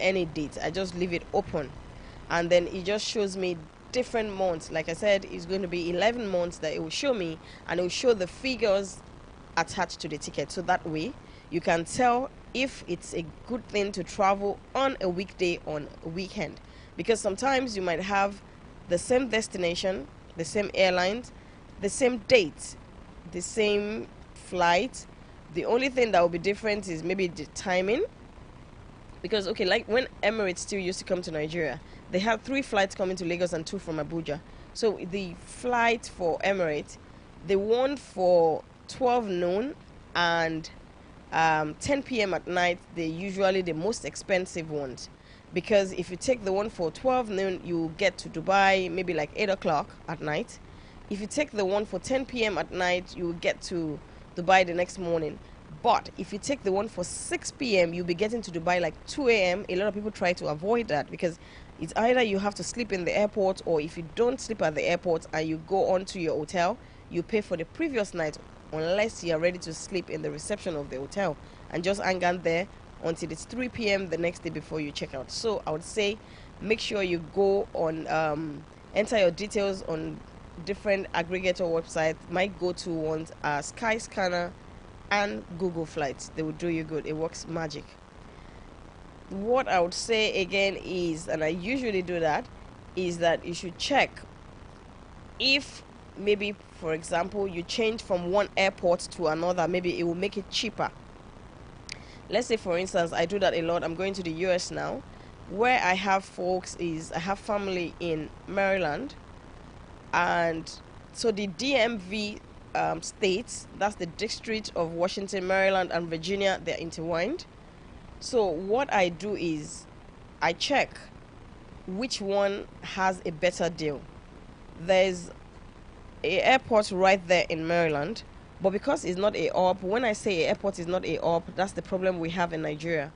any date. I just leave it open, and then it just shows me different months. Like I said, it's going to be 11 months that it will show me, and it will show the figures attached to the ticket. So that way you can tell if it's a good thing to travel on a weekday, on a weekend, because sometimes you might have the same destination, the same airlines, the same date, the same flight. The only thing that will be different is maybe the timing, because okay, like when Emirates still used to come to Nigeria, they had 3 flights coming to Lagos and 2 from Abuja. So the flight for Emirates, the one for 12 noon and 10 p.m. at night, they're usually the most expensive ones, because if you take the one for 12 noon, you get to Dubai maybe like 8 o'clock at night. If you take the one for 10 p.m. at night, you will get to Dubai the next morning. But if you take the one for 6 p.m., you'll be getting to Dubai like 2 a.m. A lot of people try to avoid that, because it's either you have to sleep in the airport, or if you don't sleep at the airport and you go on to your hotel, you pay for the previous night, unless you are ready to sleep in the reception of the hotel and just hang out there until it's 3 p.m. the next day before you check out. So I would say make sure you go on, enter your details on different aggregator websites. My go-to ones are Skyscanner and Google Flights. They will do you good. It works magic. What I would say again is, and I usually do that, is that you should check if maybe, for example, you change from one airport to another, maybe it will make it cheaper. Let's say, for instance, I do that a lot. I'm going to the US now. Where I have folks is, I have family in Maryland, and so the DMV states, that's the District of Washington, Maryland, and Virginia, they're intertwined. So what I do is I check which one has a better deal. There's a airport right there in Maryland, but because it's not a hub, when I say a airport is not a hub, that's the problem we have in Nigeria.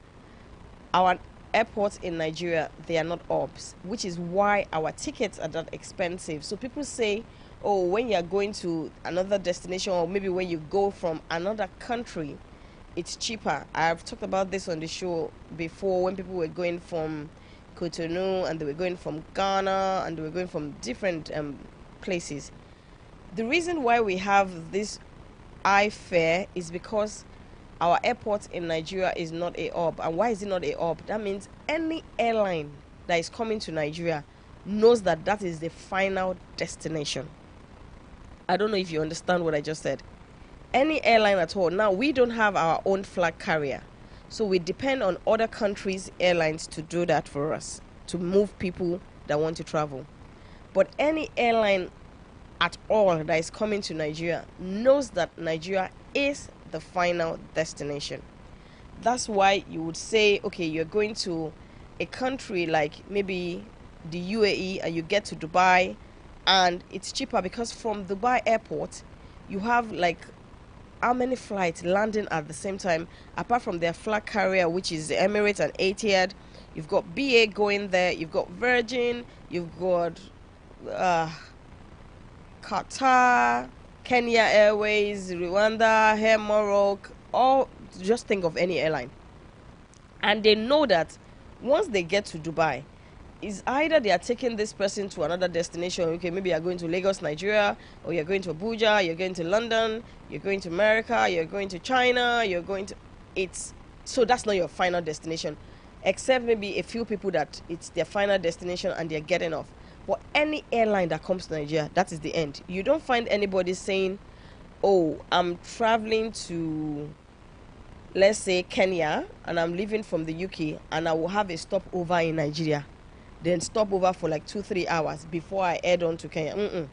Our airports in Nigeria, they are not hubs, which is why our tickets are that expensive. So people say, oh, when you're going to another destination, or maybe when you go from another country, it's cheaper. I've talked about this on the show before, when people were going from Cotonou and they were going from Ghana and they were going from different places. The reason why we have this high fare is because our airport in Nigeria is not a hub. And why is it not a hub? That means any airline that is coming to Nigeria knows that that is the final destination. I don't know if you understand what I just said. Any airline at all. Now, we don't have our own flag carrier, so we depend on other countries' airlines to do that for us, to move people that want to travel. But any airline at all that is coming to Nigeria knows that Nigeria is the final destination. That's why you would say, okay, you're going to a country like maybe the UAE, and you get to Dubai, and it's cheaper because from Dubai airport you have like how many flights landing at the same time, apart from their flag carrier, which is the Emirates and Etihad. You've got BA going there, you've got Virgin, you've got Qatar, Kenya Airways, Rwanda, Air Morocco, all, just think of any airline. And they know that once they get to Dubai, is either they are taking this person to another destination. Okay, maybe you're going to Lagos, Nigeria, or you're going to Abuja, you're going to London, you're going to America, you're going to China, you're going to... So that's not your final destination, except maybe a few people that it's their final destination and they're getting off. But any airline that comes to Nigeria, that is the end. You don't find anybody saying, oh, I'm traveling to, let's say, Kenya, and I'm leaving from the UK, and I will have a stopover in Nigeria, then stop over for like 2-3 hours before I head on to Kenya.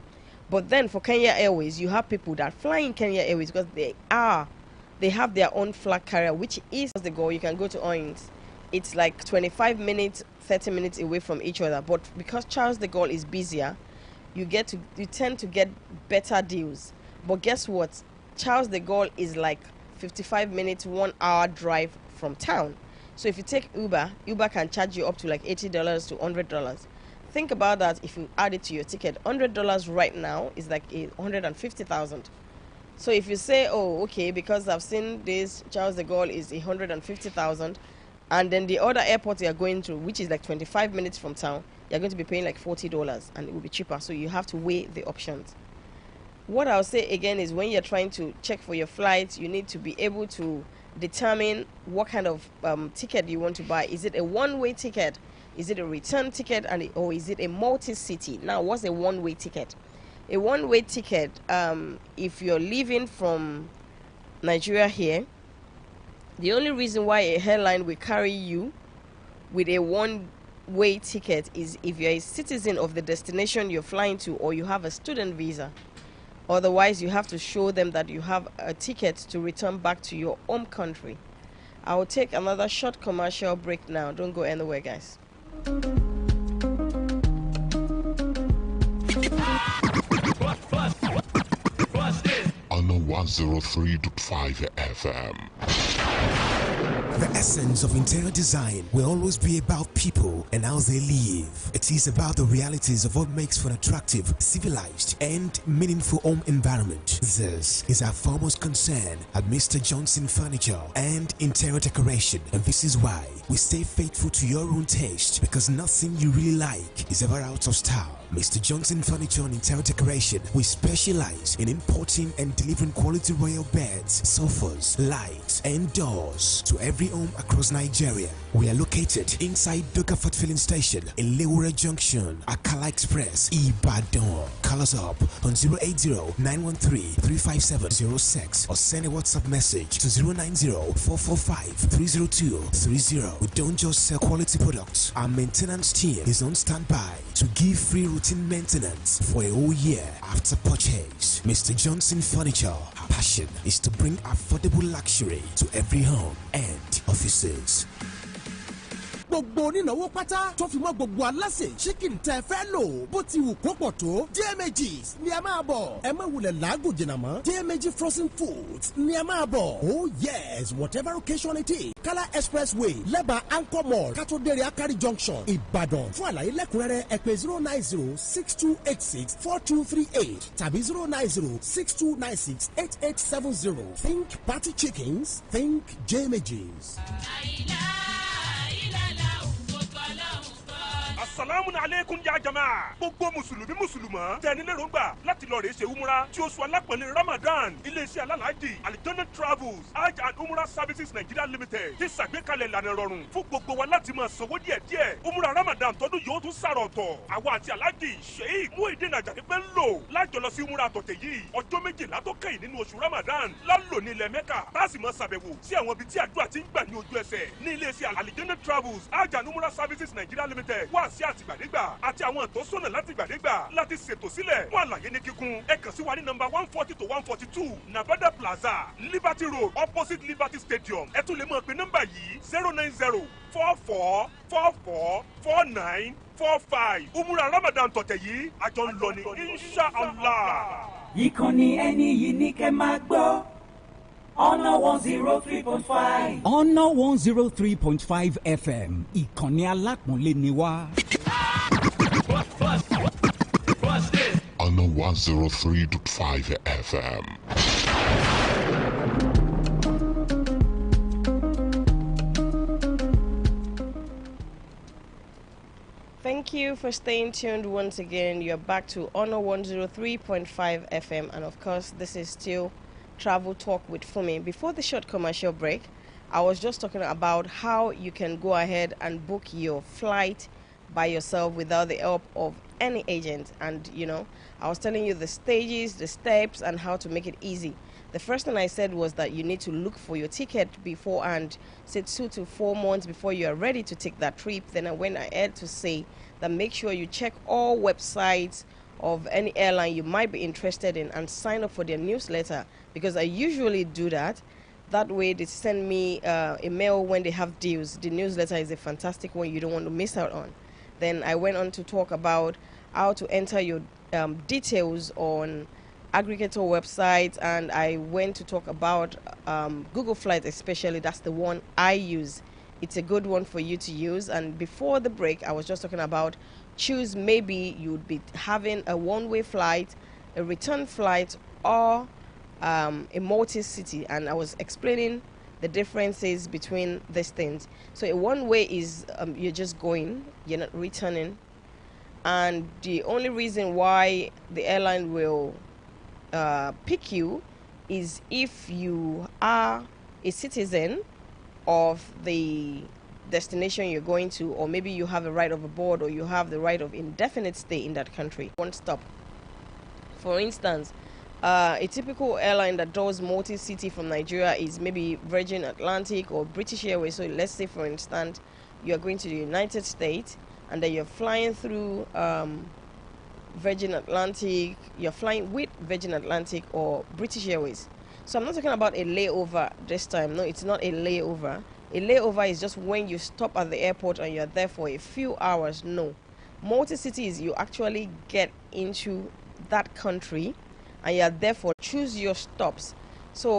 But then for Kenya Airways, you have people that fly in Kenya Airways because they have their own flag carrier, which is the goal. You can go to Oins. It's like 25 minutes, 30 minutes away from each other. But because Charles de Gaulle is busier, you tend to get better deals. But guess what? Charles de Gaulle is like 55 minutes, 1 hour drive from town. So if you take Uber can charge you up to like $80 to $100. Think about that. If you add it to your ticket, $100 right now is like 150,000. So if you say, oh, okay, because I've seen this Charles de Gaulle is 150,000, And then the other airport you're going to, which is like 25 minutes from town, you're going to be paying like $40 and it will be cheaper. So you have to weigh the options. What I'll say again is when you're trying to check for your flights, you need to be able to determine what kind of ticket you want to buy. Is it a one-way ticket? Is it a return ticket? Or is it a multi-city? Now, what's a one-way ticket? A one-way ticket, if you're leaving from Nigeria here, the only reason why a airline will carry you with a one-way ticket is if you're a citizen of the destination you're flying to or you have a student visa. Otherwise, you have to show them that you have a ticket to return back to your home country. I will take another short commercial break now. Don't go anywhere, guys. On the 103.5 FM. The essence of interior design will always be about people and how they live. It is about the realities of what makes for an attractive, civilized, and meaningful home environment. This is our foremost concern at Mr. Johnson Furniture and Interior Decoration, and this is why we stay faithful to your own taste, because nothing you really like is ever out of style. Mr. Johnson Furniture and Interior Decoration, we specialize in importing and delivering quality royal beds, sofas, lights, and doors to every home across Nigeria. We are located inside Dokafat Filling Station in Leura Junction, Akala Express, Ibadan. Call us up on 080-913-35706 or send a WhatsApp message to 090-445-30230. We don't just sell quality products. Our maintenance team is on standby to give free routine maintenance for a whole year after purchase. Mr. Johnson Furniture, our passion is to bring affordable luxury to every home and offices. gbogbo onínáwó pátá tó fi mọ́ gbogbo aláṣẹ chicken tẹ́ fẹ́ lò bó ti wù kó pọ̀ tó DMAGs ni ẹ máa bọ̀ ẹ má wulẹ̀ làágùn jìnnà mọ́ DMAG frozen foods ni ẹ máa bọ̀ oh yes whatever occasion it is Kala Expressway lẹ́bàá Anchor Mall Katodere Akari Junction Ìbàdàn fún àlàyé lẹ́kùnrẹ́rẹ́ ẹ pè 090-6286-4238 tàbí 090-6296-8870 think party chickens think DMAGs. Assalamu alaikum ya jamaa. Gbogbo mùsùlùmí mùsùlùmọ́ tẹni lérògbà láti lọ rèé ṣe umura tí oṣù alápọ̀nlé Ramadan iléeṣẹ́ alálàájì Aljana Travels Hajj and Umrah Services Nigeria Limited ti ṣàgbékalẹ̀ ìlànà ìrọ̀rùn fún gbogbo wa láti máa sanwó díẹ̀díẹ̀. Umrah Ramadan tọdún yóò tún sàrọ̀ ọ̀tọ̀. Àwa àti alhaji Sheikh Muhyiddin Ajani pé ń lò lájọ lọ sí umura àtọ̀tẹ̀ yìí. Ọjọ́ méjìlá tó kẹ́yìn nínú oṣù Ramadan lálò ní ilẹ̀ Mẹ́kà. Táàsì máa ṣàbẹ̀wò sí àwọn ibi tí àdúrà ti ń gbà ní ojú ẹsẹ̀ ní iléeṣẹ́ Aljana Travels Hajj and Umrah Services Nigeria Limited wá sí àtìgbàdégbà àti àwọn ìtọ́sọ́nà látìgbàdégbà láti ṣètò sílẹ̀ fún àlàyé ní kíkún ẹ kàn sí wa ní nọ́mbà 140 to 142 Navada Plaza Liberty Road opposite Liberty Stadium ẹ tún lè máa pe nọ́mbà yìí 090-4444-4945 umura Ramadan tọ̀tẹ̀ yìí àjọ ń lọ ní inshallah. ìkànnì ẹni yìí ní kẹ́ máa gbọ́ ọ̀nà 103.5. ọ̀nà 103.5 FM ìkànnì alápọ̀nlé ni wá. On the 103.5 FM. Thank you for staying tuned once again. You're back to Honor 103.5 FM, and of course, this is still Travel Talk with Funmi. Before the short commercial break, I was just talking about how you can go ahead and book your flight by yourself without the help of any agent. And you know, I was telling you the stages, the steps, and how to make it easy. The first thing I said was that you need to look for your ticket beforehand, say 2 to 4 months before you are ready to take that trip. Then I went ahead to say that make sure you check all websites of any airline you might be interested in and sign up for their newsletter, because I usually do that. That way they send me a mail when they have deals. The newsletter is a fantastic one you don't want to miss out on. Then I went on to talk about how to enter your details on aggregator websites, and I went to talk about Google Flights especially. That's the one I use. It's a good one for you to use. And before the break, I was just talking about choose maybe you'd be having a one-way flight, a return flight, or a multi-city, and I was explaining the differences between these things. So one way is you're just going, you're not returning, and the only reason why the airline will pick you is if you are a citizen of the destination you're going to, or maybe you have a right of board, or you have the right of indefinite stay in that country. One stop. For instance, a typical airline that does multi-city from Nigeria is maybe Virgin Atlantic or British Airways. So let's say, for instance, you're going to the United States and then you're flying through Virgin Atlantic, you're flying with Virgin Atlantic or British Airways. So I'm not talking about a layover this time. No, it's not a layover. A layover is just when you stop at the airport and you're there for a few hours. No. Multi-city is you actually get into that country and you're there for choose your stops. So